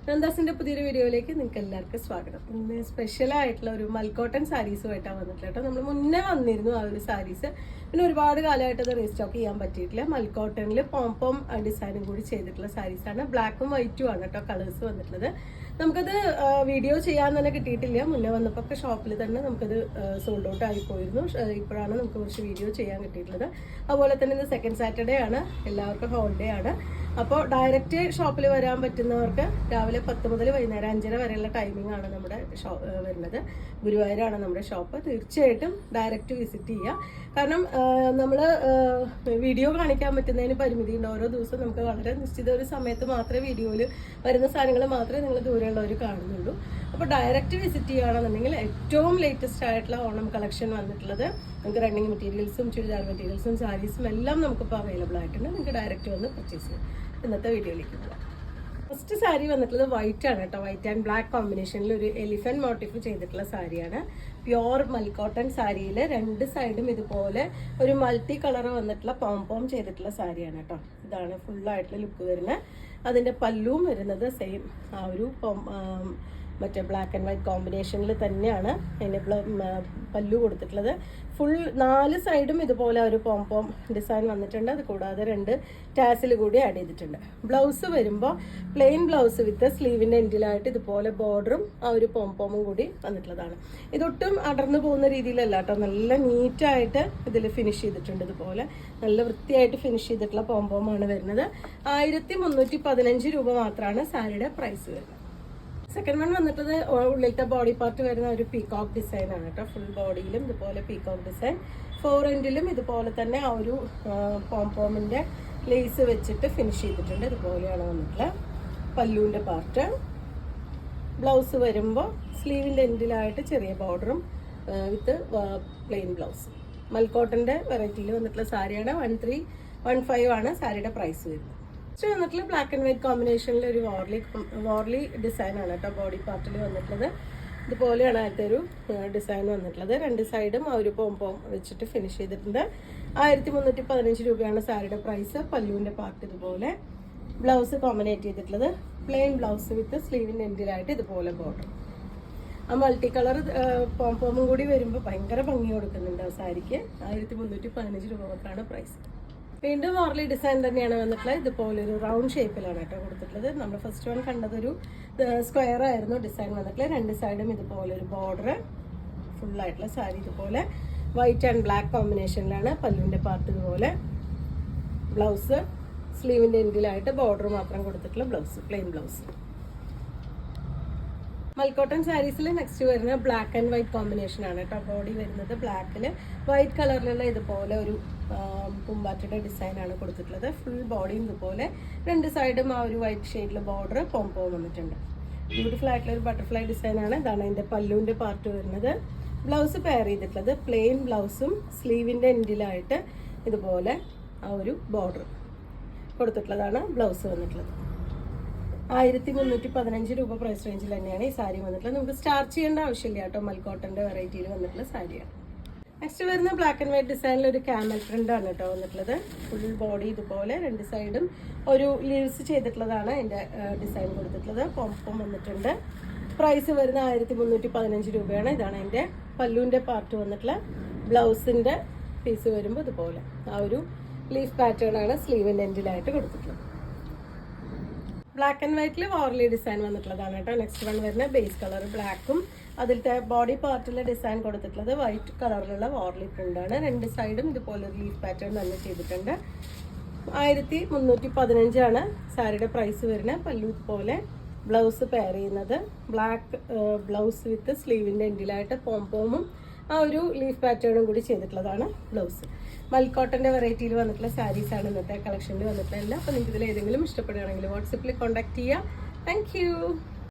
നന്ദാസിന്റെ പുതിയൊരു വീഡിയോയിലേക്ക് നിങ്ങൾക്ക് എല്ലാവർക്കും സ്വാഗതം. ഇന്ന് സ്പെഷ്യൽ ആയിട്ടുള്ള ഒരു മൽക്കോട്ടൺ സാരീസുമായിട്ടാണ് വന്നിട്ടുള്ളത് കേട്ടോ. നമ്മൾ മുന്നേ വന്നിരുന്നു ആ ഒരു സാരീസ്, പിന്നെ ഒരുപാട് കാലമായിട്ട് അത് റീസ്റ്റോക്ക് ചെയ്യാൻ പറ്റിയിട്ടില്ല. മൽക്കോട്ടണിൽ പോംപോം ഡിസൈനും കൂടി ചെയ്തിട്ടുള്ള സാരീസാണ്. ബ്ലാക്കും വൈറ്റും ആണ് കേട്ടോ കളേഴ്സ് വന്നിട്ടുള്ളത്. നമുക്കത് വീഡിയോ ചെയ്യാൻ തന്നെ കിട്ടിയിട്ടില്ല. മുന്നേ വന്നപ്പോൾ ഒക്കെ ഷോപ്പിൽ തന്നെ നമുക്കത് സോൾഡ് ഔട്ട് ആയി പോയിരുന്നു. ഇപ്പോഴാണ് നമുക്ക് കുറച്ച് വീഡിയോ ചെയ്യാൻ കിട്ടിയിട്ടുള്ളത്. അതുപോലെ തന്നെ ഇന്ന് സെക്കൻഡ് സാറ്റർഡേ ആണ്, എല്ലാവർക്കും ഹോളിഡേ ആണ്. അപ്പോൾ ഡയറക്റ്റ് ഷോപ്പിൽ വരാൻ പറ്റുന്നവർക്ക് രാവിലെ 10 മുതൽ വൈകുന്നേരം 5:30 വരെയുള്ള ടൈമിംഗ് ആണ് നമ്മുടെ വരുന്നത്. ഗുരുവായൂരാണ് നമ്മുടെ ഷോപ്പ്. തീർച്ചയായിട്ടും ഡയറക്റ്റ് വിസിറ്റ് ചെയ്യുക. കാരണം നമ്മൾ വീഡിയോ കാണിക്കാൻ പറ്റുന്നതിന് പരിമിതിയുണ്ട്. ഓരോ ദിവസവും നമുക്ക് വളരെ നിശ്ചിത ഒരു സമയത്ത് മാത്രമേ വീഡിയോയിൽ വരുന്ന സാധനങ്ങൾ മാത്രമേ നിങ്ങൾ ദൂരെയുള്ളവർ കാണുന്നുള്ളൂ. അപ്പോൾ ഡയറക്റ്റ് വിസിറ്റ് ചെയ്യുകയാണെന്നുണ്ടെങ്കിൽ ഏറ്റവും ലേറ്റസ്റ്റ് ആയിട്ടുള്ള ഓണം കളക്ഷൻ വന്നിട്ടുള്ളത് നമുക്ക് റണ്ണിങ് മെറ്റീരിയൽസും ചുരിദാർ മെറ്റീരിയൽസും സാരീസും എല്ലാം നമുക്കിപ്പോൾ അവൈലബിൾ ആയിട്ടുണ്ട്. നിങ്ങൾക്ക് ഡയറക്റ്റ് വന്ന് പർച്ചേസ് ചെയ്യാം. ഇന്നത്തെ വീഡിയോയിലേക്ക് പോകാം. ഫസ്റ്റ് സാരി വന്നിട്ടുള്ളത് വൈറ്റ് ആണ് കേട്ടോ. വൈറ്റ് ആൻഡ് ബ്ലാക്ക് കോമ്പിനേഷനിൽ ഒരു എലിഫന്റ് മോട്ടീഫ് ചെയ്തിട്ടുള്ള സാരിയാണ്. പ്യോർ മൽക്കോട്ടൺ സാരിയിൽ രണ്ട് സൈഡും ഇതുപോലെ ഒരു മൾട്ടി കളർ വന്നിട്ടുള്ള പോംപോം ചെയ്തിട്ടുള്ള സാരിയാണ് കേട്ടോ. ഇതാണ് ഫുള്ളായിട്ടുള്ള ലുക്ക് വരുന്നത്. അതിൻ്റെ പല്ലുവും വരുന്നത് സെയിം ആ ഒരു മറ്റേ ബ്ലാക്ക് ആൻഡ് വൈറ്റ് കോമ്പിനേഷനിൽ തന്നെയാണ് അതിന് പല്ലു കൊടുത്തിട്ടുള്ളത്. ഫുൾ 4 സൈഡും ഇതുപോലെ ഒരു പോംപോം ഡിസൈൻ വന്നിട്ടുണ്ട്. അത് കൂടാതെ 2 ടാസിൽ കൂടി ആഡ് ചെയ്തിട്ടുണ്ട്. ബ്ലൗസ് വരുമ്പോൾ പ്ലെയിൻ ബ്ലൗസ് വിത്ത് സ്ലീവിൻ്റെ എൻഡിലായിട്ട് ഇതുപോലെ ബോർഡറും ആ ഒരു പോംപോമും കൂടി വന്നിട്ടുള്ളതാണ്. ഇതൊട്ടും അടർന്നു പോകുന്ന രീതിയിലല്ല കേട്ടോ. നല്ല നീറ്റായിട്ട് ഇതിൽ ഫിനിഷ് ചെയ്തിട്ടുണ്ട്. ഇതുപോലെ നല്ല വൃത്തിയായിട്ട് ഫിനിഷ് ചെയ്തിട്ടുള്ള പോംപോമാണ് വരുന്നത്. 1315 രൂപ മാത്രമാണ് സാരിയുടെ പ്രൈസ് വരുന്നത്. സെക്കൻഡ് വൺ വന്നിട്ടത് ഉള്ളിലത്തെ ബോഡി പാർട്ട് വരുന്ന ഒരു പീകോക്ക് ഡിസൈൻ ആണ് കേട്ടോ. ഫുൾ ബോഡിയിലും ഇതുപോലെ പീകോക്ക് ഡിസൈൻ, 4 എൻഡിലും ഇതുപോലെ തന്നെ ആ ഒരു പോംപോമിന്റെ ലേസ് വെച്ചിട്ട് ഫിനിഷ് ചെയ്തിട്ടുണ്ട്. ഇതുപോലെയാണ് വന്നിട്ടുള്ളത് പല്ലുവിന്റെ പാർട്ട്. ബ്ലൗസ് വരുമ്പോൾ സ്ലീവിന്റെ എൻഡിലായിട്ട് ചെറിയ ബോർഡറും വിത്ത് പ്ലെയിൻ ബ്ലൗസ്. മൽക്കോട്ടന്റെ വെറൈറ്റിയിൽ വന്നിട്ടുള്ള സാരിയാണ്. 1315 ആണ് സാരിയുടെ പ്രൈസ് വരുന്നത്. നെക്സ്റ്റ് വന്നിട്ടുള്ള ബ്ലാക്ക് ആൻഡ് വൈറ്റ് കോമ്പിനേഷനിൽ ഒരു വോർലി ഡിസൈൻ ആണ് കേട്ടോ ബോഡി പാർട്ടിൽ വന്നിട്ടുള്ളത്. ഇതുപോലെയാണ് അതിൻ്റെ ഒരു ഡിസൈൻ വന്നിട്ടുള്ളത്. 2 സൈഡും ആ ഒരു പോംപോം വെച്ചിട്ട് ഫിനിഷ് ചെയ്തിട്ടുണ്ട്. 1315 രൂപയാണ് സാരിയുടെ പ്രൈസ്. പല്ലുവിൻ്റെ പാർട്ട് ഇതുപോലെ. ബ്ലൗസ് കോമ്പിനേറ്റ് ചെയ്തിട്ടുള്ളത് പ്ലെയിൻ ബ്ലൗസ് വിത്ത് സ്ലീവിൻ്റെ എൻഡിലായിട്ട് ഇതുപോലെ ബോർഡർ. ആ മൾട്ടി കളർ പോംപോമും കൂടി വരുമ്പോൾ ഭയങ്കര ഭംഗി കൊടുക്കുന്നുണ്ട് ആ സാരിക്ക്. 1315 രൂപ മാത്രമാണ് പ്രൈസ്. വീണ്ടും വോർലി ഡിസൈൻ തന്നെയാണ് വന്നിട്ടുള്ളത്. ഇതുപോലെ ഒരു റൗണ്ട് ഷേപ്പിലാണ് കേട്ടോ കൊടുത്തിട്ടുള്ളത്. നമ്മൾ ഫസ്റ്റ് വൺ കണ്ടതൊരു സ്ക്വയർ ആയിരുന്നു ഡിസൈൻ വന്നിട്ടുള്ളത്. 2 സൈഡും ഇതുപോലെ ഒരു ബോർഡർ. ഫുള്ളായിട്ടുള്ള സാരി ഇതുപോലെ വൈറ്റ് ആൻഡ് ബ്ലാക്ക് കോമ്പിനേഷനിലാണ്. പല്ലുവിൻ്റെ പാർട്ട് ഇതുപോലെ. ബ്ലൗസ് സ്ലീവിൻ്റെ എൻഡിലായിട്ട് ബോർഡർ മാത്രം കൊടുത്തിട്ടുള്ള ബ്ലൗസ്, പ്ലെയിൻ ബ്ലൗസ്. മൽക്കോട്ടൺ സാരീസിൽ നെക്സ്റ്റ് വരുന്ന ബ്ലാക്ക് ആൻഡ് വൈറ്റ് കോമ്പിനേഷൻ ആണ് കേട്ടോ. ബോഡി വരുന്നത് ബ്ലാക്കിൽ വൈറ്റ് കളറിലുള്ള ഇതുപോലെ ഒരു പൂമ്പാറ്റയുടെ ഡിസൈൻ ആണ് കൊടുത്തിട്ടുള്ളത്. ഫുൾ ബോഡിയും ഇതുപോലെ 2 സൈഡും ആ ഒരു വൈറ്റ് ഷെയ്ഡിൽ ബോർഡർ പോംപോം വന്നിട്ടുണ്ട്. ബ്യൂട്ടിഫുൾ ആയിട്ടുള്ള ഒരു ബട്ടർഫ്ലൈ ഡിസൈൻ ആണ്. ഇതാണ് അതിൻ്റെ പല്ലുവിൻ്റെ പാർട്ട് വരുന്നത്. ബ്ലൗസ് പെയർ ചെയ്തിട്ടുള്ളത് പ്ലെയിൻ ബ്ലൗസും സ്ലീവിൻ്റെ എൻഡിലായിട്ട് ഇതുപോലെ ആ ഒരു ബോർഡർ കൊടുത്തിട്ടുള്ളതാണ് ബ്ലൗസ് വന്നിട്ടുള്ളത്. 1315 രൂപ പ്രൈസ് റേഞ്ചിൽ തന്നെയാണ് ഈ സാരി വന്നിട്ടുള്ളത്. നമുക്ക് സ്റ്റാർച്ച് ചെയ്യേണ്ട ആവശ്യമില്ല കേട്ടോ. മൽക്കോട്ടൻ്റെ വെറൈറ്റിയിൽ വന്നിട്ടുള്ള സാരിയാണ്. നെക്സ്റ്റ് വരുന്ന ബ്ലാക്ക് ആൻഡ് വൈറ്റ് ഡിസൈനിൽ ഒരു ക്യാമൽ പ്രിന്റ് ആണ് കേട്ടോ വന്നിട്ടുള്ളത്. ഫുൾ ബോഡി ഇതുപോലെ 2 സൈഡും ഒരു ലീവ്സ് ചെയ്തിട്ടുള്ളതാണ് അതിൻ്റെ ഡിസൈൻ കൊടുത്തിട്ടുള്ളത്. പോംപോം വന്നിട്ടുണ്ട്. പ്രൈസ് വരുന്ന 1315 രൂപയാണ്. ഇതാണ് അതിൻ്റെ പല്ലുവിൻ്റെ പാർട്ട് വന്നിട്ടുള്ള. ബ്ലൗസിൻ്റെ പീസ് വരുമ്പോൾ ഇതുപോലെ ആ ഒരു ലീഫ് പാറ്റേൺ ആണ് സ്ലീവിൻ്റെ എൻഡിലായിട്ട് കൊടുത്തിട്ടുള്ളത്. ബ്ലാക്ക് ആൻഡ് വൈറ്റിൽ വോർലി ഡിസൈൻ വന്നിട്ടുള്ളതാണ് കേട്ടോ. നെക്സ്റ്റ് വൺ വരുന്ന ബേസ് കളർ ബ്ലാക്കും അതിലത്തെ ബോഡി പാർട്ടിലെ ഡിസൈൻ കൊടുത്തിട്ടുള്ളത് വൈറ്റ് കളറിലുള്ള വോർലി പ്രിന്റ് ആണ്. 2 സൈഡും ഇതുപോലെ ഒരു ലീഫ് പാറ്റേൺ തന്നെ ചെയ്തിട്ടുണ്ട്. 1315 ആണ് സാരിയുടെ പ്രൈസ് വരുന്നത്. പല്ലു പോലെ ബ്ലൗസ് പെയർ ചെയ്യുന്നത് ബ്ലാക്ക് ബ്ലൗസ് വിത്ത് സ്ലീവിൻ്റെ എൻഡിലായിട്ട് പോംപോമും ആ ഒരു ലീഫ് പാറ്റേണും കൂടി ചെയ്തിട്ടുള്ളതാണ് ബ്ലൗസ്. മൽക്കോട്ടൻ്റെ വെറൈറ്റിയിൽ വന്നിട്ടുള്ള സാരീസാണ് ഇന്നത്തെ കളക്ഷനിൽ വന്നിട്ടുള്ള എല്ലാം. അപ്പോൾ നിങ്ങൾക്ക് ഇതിൽ ഏതെങ്കിലും ഇഷ്ടപ്പെടുകയാണെങ്കിൽ വാട്സപ്പിൽ കോൺടാക്ട് ചെയ്യുക. താങ്ക്